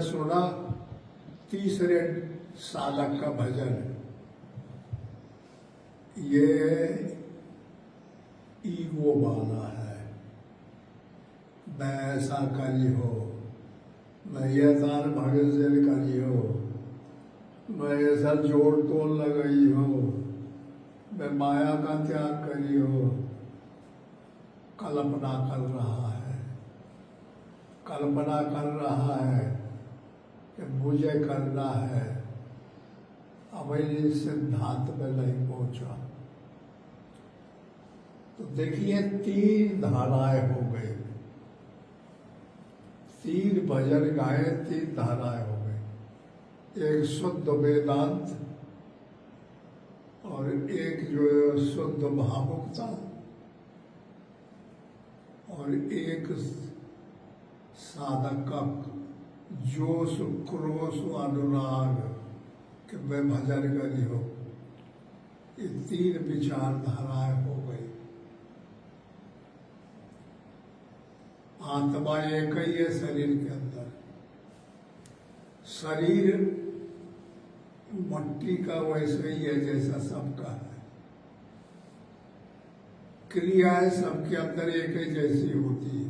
सुना तीसरे सालक का भजन। ये ईगो वाला है। मैं ऐसा करी हो, मैं ये तार भविष्य करी हो, मैं ऐसा जोड़ तोड़ लगाई हो, मैं माया का त्याग करी हो। कल्पना कर रहा है, कल्पना कर रहा है कि मुझे करना है। अब इस सिद्धांत में नहीं पहुंचा। तो देखिए, तीन धाराएं हो गई, तीन भजन गाए, तीन धाराएं हो गई। एक शुद्ध वेदांत और एक जो है शुद्ध भावुकता और एक साधक का जोश क्रोश अनुराग कि मैं भजन करी हो। ये तीन विचारधाराएं हो गई। आत्मा एक ही है शरीर के अंदर। शरीर मट्टी का वैसे ही है जैसा सबका है। क्रियाएं सबके अंदर एक ही जैसी होती है,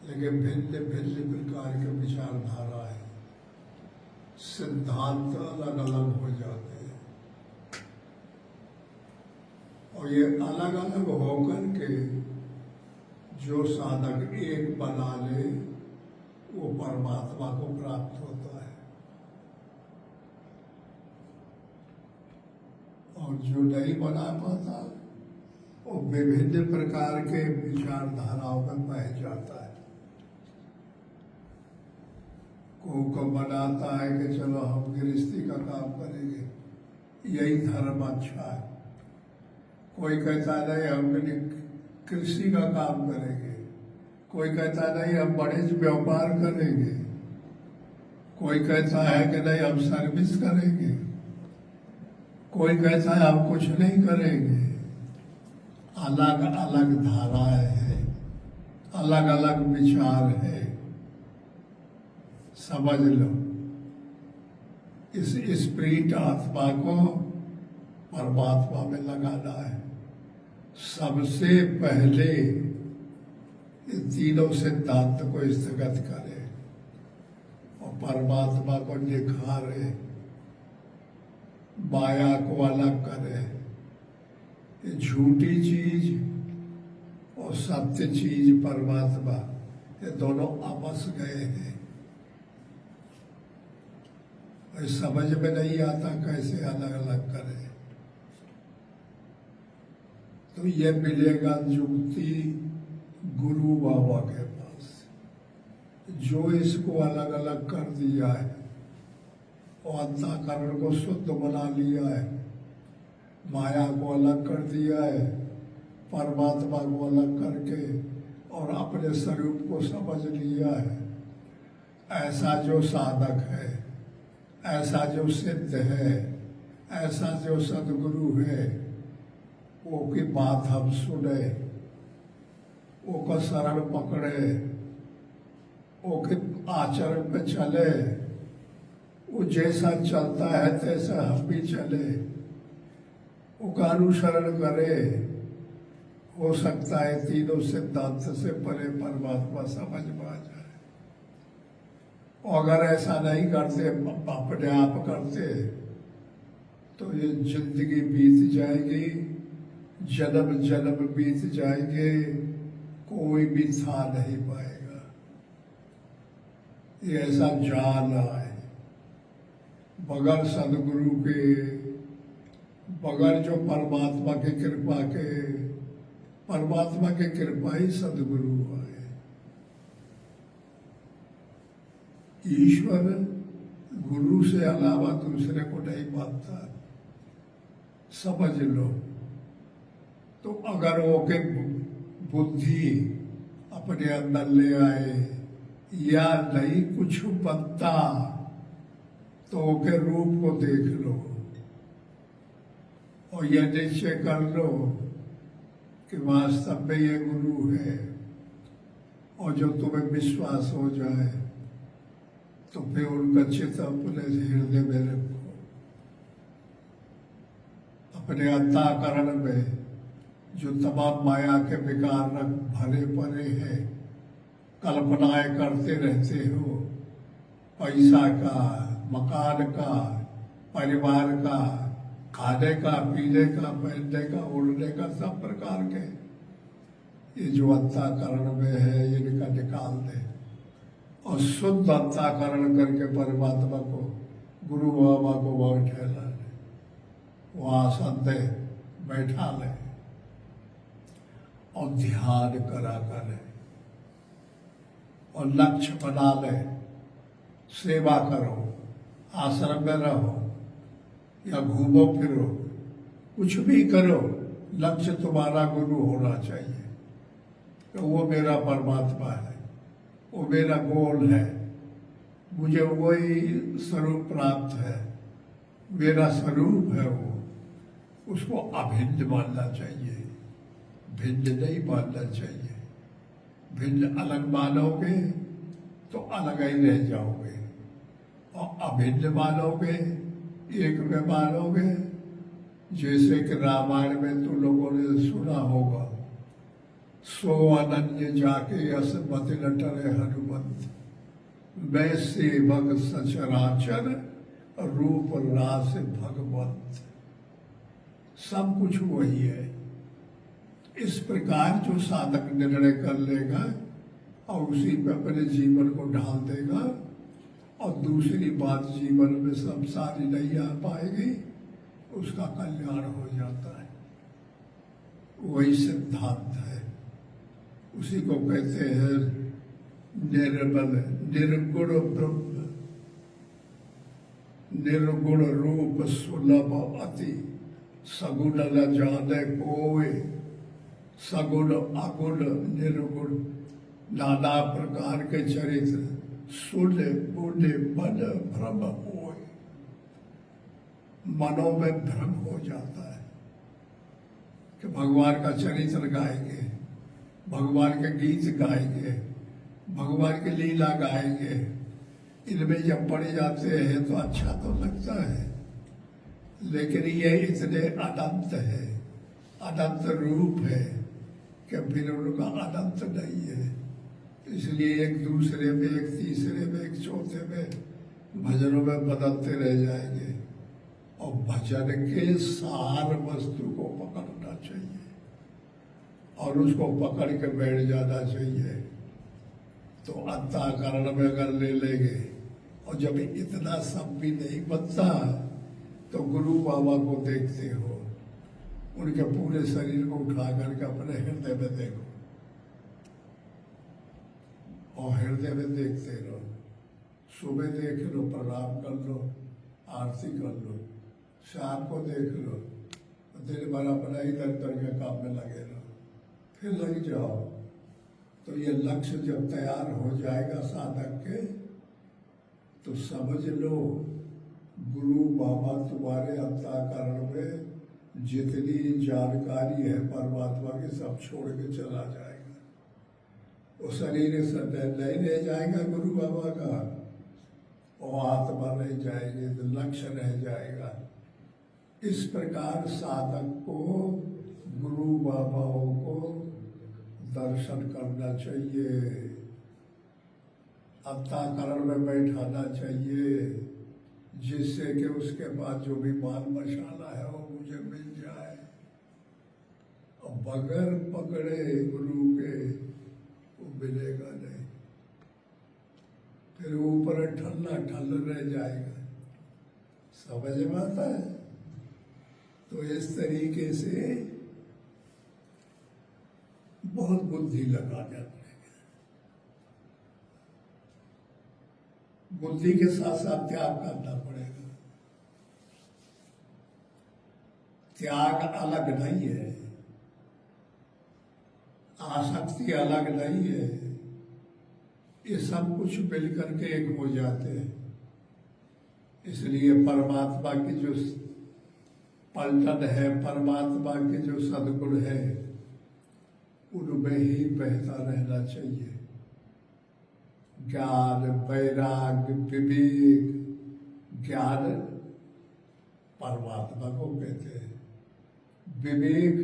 लेकिन भिन्न भिन्न प्रकार के विचारधारा है, सिद्धांत अलग अलग हो जाते हैं। और ये अलग अलग होकर के जो साधक एक बना ले वो परमात्मा को प्राप्त होता है, और जो नहीं बना पाता वो विभिन्न प्रकार के विचारधाराओं में बह जाता है। को बनाता है कि चलो हम गृहस्थी का काम करेंगे, यही धर्म अच्छा है। कोई कहता नहीं हम कृषि का काम करेंगे, कोई कहता नहीं हम बड़े व्यापार करेंगे, कोई कहता है कि नहीं हम सर्विस करेंगे, कोई कहता है हम कुछ नहीं करेंगे। अलग अलग धाराएं हैं, अलग अलग विचार है। समझ लो, इस स्पिरिट आत्मा को परमात्मा में लगाना है। सबसे पहले इन तीनों सिद्धांत को स्थगित करे और परमात्मा को निखारे, माया को अलग करे। ये झूठी चीज और सत्य चीज परमात्मा, ये दोनों आपस गए हैं। समझ में नहीं आता कैसे अलग अलग करें। तो ये मिलेगा युक्ति गुरु बाबा के पास, जो इसको अलग अलग कर दिया है और अंतःकरण को शुद्ध बना लिया है, माया को अलग कर दिया है, परमात्मा को अलग करके और अपने स्वरूप को समझ लिया है। ऐसा जो साधक है, ऐसा जो सिद्ध है, ऐसा जो सदगुरु है, वो की बात हम सुने, वो का शरण पकड़े, वो के आचरण पे चले, वो जैसा चलता है तैसा हम भी चले, वो का अनुसरण करे। हो सकता है तीनों सिद्धांत से परे परमात्मा समझ में आ जाए। अगर ऐसा नहीं करते, अपने आप करते, तो ये जिंदगी बीत जाएगी, जन्म जन्म बीत जाएंगे, कोई भी था नहीं पाएगा। ये ऐसा जाल है। बगैर सदगुरु के, बगैर जो परमात्मा की कृपा के, परमात्मा की कृपा ही सदगुरु है। ईश्वर गुरु से अलावा दूसरे को नहीं मानता, समझ लो। तो अगर वो के बुद्धि अपने अंदर ले आए या नहीं कुछ बनता, तो ओके रूप को देख लो और यह निश्चय कर लो कि वास्तव में ये गुरु है और जो तुम्हें विश्वास हो जाए तो फिर उनका चित्त अपने हृदय में रखो। अपने अंतःकरण में जो तमाम माया के विकार भरे पड़े हैं, कल्पनाएं करते रहते हो, पैसा का, मकान का, परिवार का, खाने का, पीने का, पहनने का, उड़ने का, सब प्रकार के ये जो अंतःकरण में है इनका निकाल दे और शुद्ध अंतःकरण करके परमात्मा को, गुरु बाबा को वह ठहरा ले, वहाँ आसन दे बैठा ले और ध्यान करा करे और लक्ष्य बना ले। सेवा करो, आश्रम में रहो या घूमो फिरो, कुछ भी करो, लक्ष्य तुम्हारा गुरु होना चाहिए। तो वो मेरा परमात्मा है, वो मेरा गोल है, मुझे वही स्वरूप प्राप्त है, मेरा स्वरूप है वो, उसको अभिन्न मानना चाहिए, भिन्न नहीं मानना चाहिए। भिन्न अलग मानोगे तो अलग ही रह जाओगे, और अभिन्न मानोगे, एक में मानोगे। जैसे कि रामायण में तुम लोगों ने सुना होगा, सो अनन्य जाके असमति लटरे हनुमंत, वैसे भग सचराचर रूप रास भगवंत। सब कुछ वही है। इस प्रकार जो साधक निर्णय कर लेगा और उसी पे अपने जीवन को ढाल देगा, और दूसरी बात जीवन में संसारी नहीं आ पाएगी, उसका कल्याण हो जाता है। वही सिद्धांत है, उसी को कहते हैं निर्मल निर्गुण ब्रह्म, निर्गुण रूप सुलभ अति, सगुण न जाने कोय, सगुण अगुण निर्गुण, नाना प्रकार के चरित्र सुने बुने मन भ्रम होए। मनों में भ्रम हो जाता है कि भगवान का चरित्र गाएंगे, भगवान के गीत गाएंगे, भगवान की लीला गाएंगे। इनमें जब पढ़े जाते हैं तो अच्छा तो लगता है, लेकिन ये इतने अनंत है, अनंत रूप है कि फिर उनका अनंत नहीं है। इसलिए एक दूसरे में, एक तीसरे में, एक चौथे में भजनों में बदलते रह जाएंगे। और भजन के सार वस्तु को पकड़ना चाहिए और उसको पकड़ के बैठ जाना चाहिए। तो अंतःकरण में अगर ले लेंगे, और जब इतना सब भी नहीं बनता तो गुरु बाबा को देखते हो, उनके पूरे शरीर को उठा करके अपने हृदय में देखो और हृदय में देखते रहो। सुबह देख लो, प्रणाम कर लो, आरती कर लो, शाम को देख लो, दिन भर अपना इधर उधर के काम में लगे रहो, फिर लग जाओ। तो ये लक्ष्य जब तैयार हो जाएगा साधक के, तो समझ लो गुरु बाबा तुम्हारे अंतःकरण में जितनी जानकारी है परमात्मा की सब छोड़ के चला जाएगा। वो शरीर से नहीं रह जाएगा गुरु बाबा का, वो आत्मा रह जाएगी, तो लक्ष्य रह जाएगा। इस प्रकार साधक को गुरु बाबाओं को दर्शन करना चाहिए, अंतःकरण में बैठाना चाहिए, जिससे कि उसके बाद जो भी माल मसाला है वो मुझे मिल जाए। और बगैर पकड़े गुरु के वो मिलेगा नहीं, फिर ऊपर ठल्ला ठल्ल रह जाएगा। समझ में आता है? तो इस तरीके से बहुत बुद्धि लगाना पड़ेगा। बुद्धि के साथ साथ त्याग करना पड़ेगा। त्याग अलग नहीं है, आसक्ति अलग नहीं है, ये सब कुछ मिलकर के एक हो जाते हैं। इसलिए परमात्मा की जो पलटन है, परमात्मा के जो सद्गुण है, उनमें ही बहता रहना चाहिए। ज्ञान वैराग्य विवेक। ज्ञान परमात्मा को कहते हैं, विवेक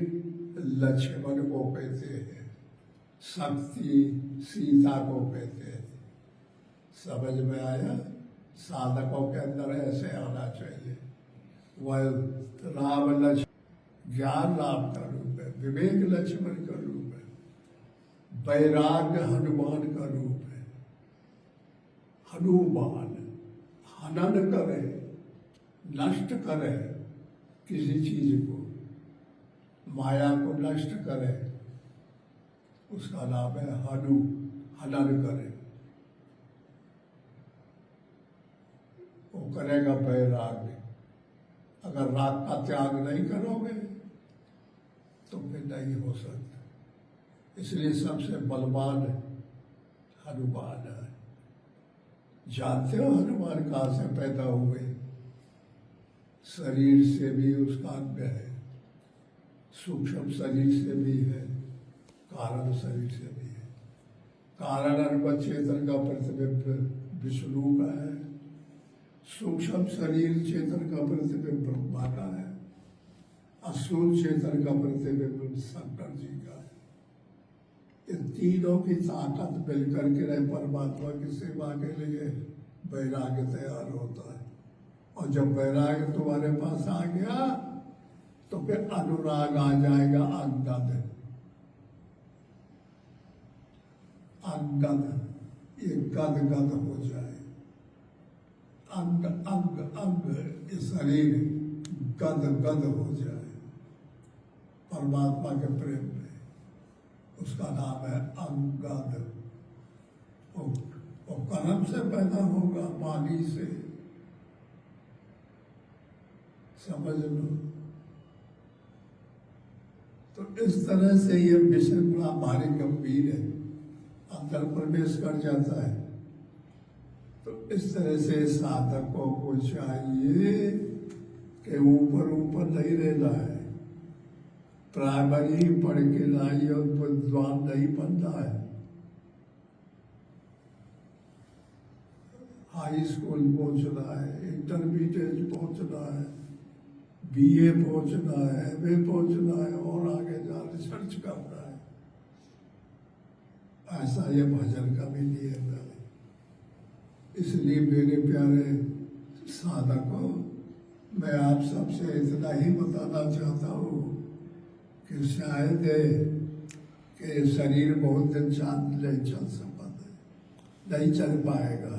लक्ष्मण को कहते हैं, शक्ति सीता को कहते हैं। समझ में आया? साधकों के अंदर ऐसे आना चाहिए। वह राम लक्ष्मण, ज्ञान राम का रूप है, विवेक लक्ष्मण का रूप है, वैराग्य हनुमान का रूप है। हनुमान हनन करे, नष्ट करे किसी चीज को, माया को नष्ट करे, उसका नाम है हनु। हनन करे, वो करेगा वैराग्य। अगर राग का त्याग नहीं करोगे तो फिर नहीं हो सकता। इसलिए सबसे बलवान हनुमान है। जानते हो हनुमान कहाँ से पैदा हुए? शरीर से भी उसका अंग है, सूक्ष्म शरीर से भी है, कारण शरीर से भी है। कारण अनुभव चेतन का प्रतिबिंब विष्णु का है, सूक्ष्म शरीर चेतन का प्रतिबिंब ब्रह्मा का है, असूल चेतन का प्रतिबिंब शंकर जी का है। इन तीनों की ताकत मिलकर के परमात्मा की सेवा के लिए वैराग्य तैयार होता है। और जब वैराग्य तुम्हारे पास आ गया तो फिर अनुराग आ जाएगा। अंगद, अंगद, ये गद गद हो जाए। अंग अंग अंग, ये शरीर गद गद हो जाए परमात्मा के प्रेम में। उसका नाम है अंगद। वो कर्म से पैदा होगा, पानी से। समझ लो। तो इस तरह से ये विषय बड़ा भारी गंभीर है, अंदर प्रवेश कर जाता है। तो इस तरह से साधकों को चाहिए कि ऊपर ऊपर नहीं रहना है, प्राइमरी पढ़ के लाई और विद्वान नहीं बनना है। हाई स्कूल पहुंचना है, इंटरमीडिएट पहुंचना है, बीए पहुंचना है, एमए पहुंचना है और आगे जा रिसर्च करना है। ऐसा ये भजन का भी नियम है। इसलिए मेरे प्यारे साधकों, मैं आप सबसे इतना ही बताना चाहता हूँ कि शायद कि शरीर बहुत दिन नहीं चल सकता, नहीं चल पाएगा।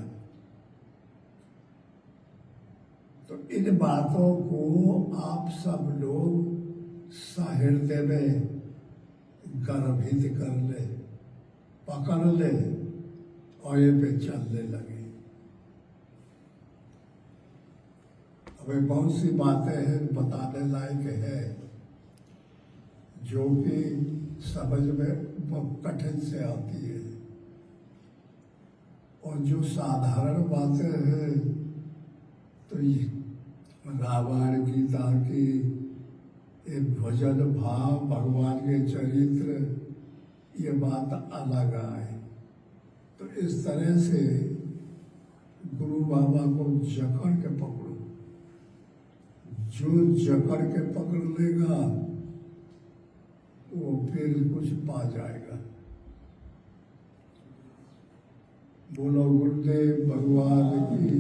तो इन बातों को आप सब लोग सहृदय में गर्भित कर ले, पकड़ ले और ये पे चलने लगे। हमें बहुत सी बातें हैं बताने लायक है जो कि समझ में बहुत कठिन से आती है, और जो साधारण बातें हैं तो ये रामायण गीता की एक भजन भाव, भगवान के चरित्र, ये बात अलग आए। तो इस तरह से गुरु बाबा को जकड़ के पकड़ो। जो जकड़ के पकड़ लेगा वो फिर कुछ पा जाएगा। बोलो गुरुदेव भगवान की।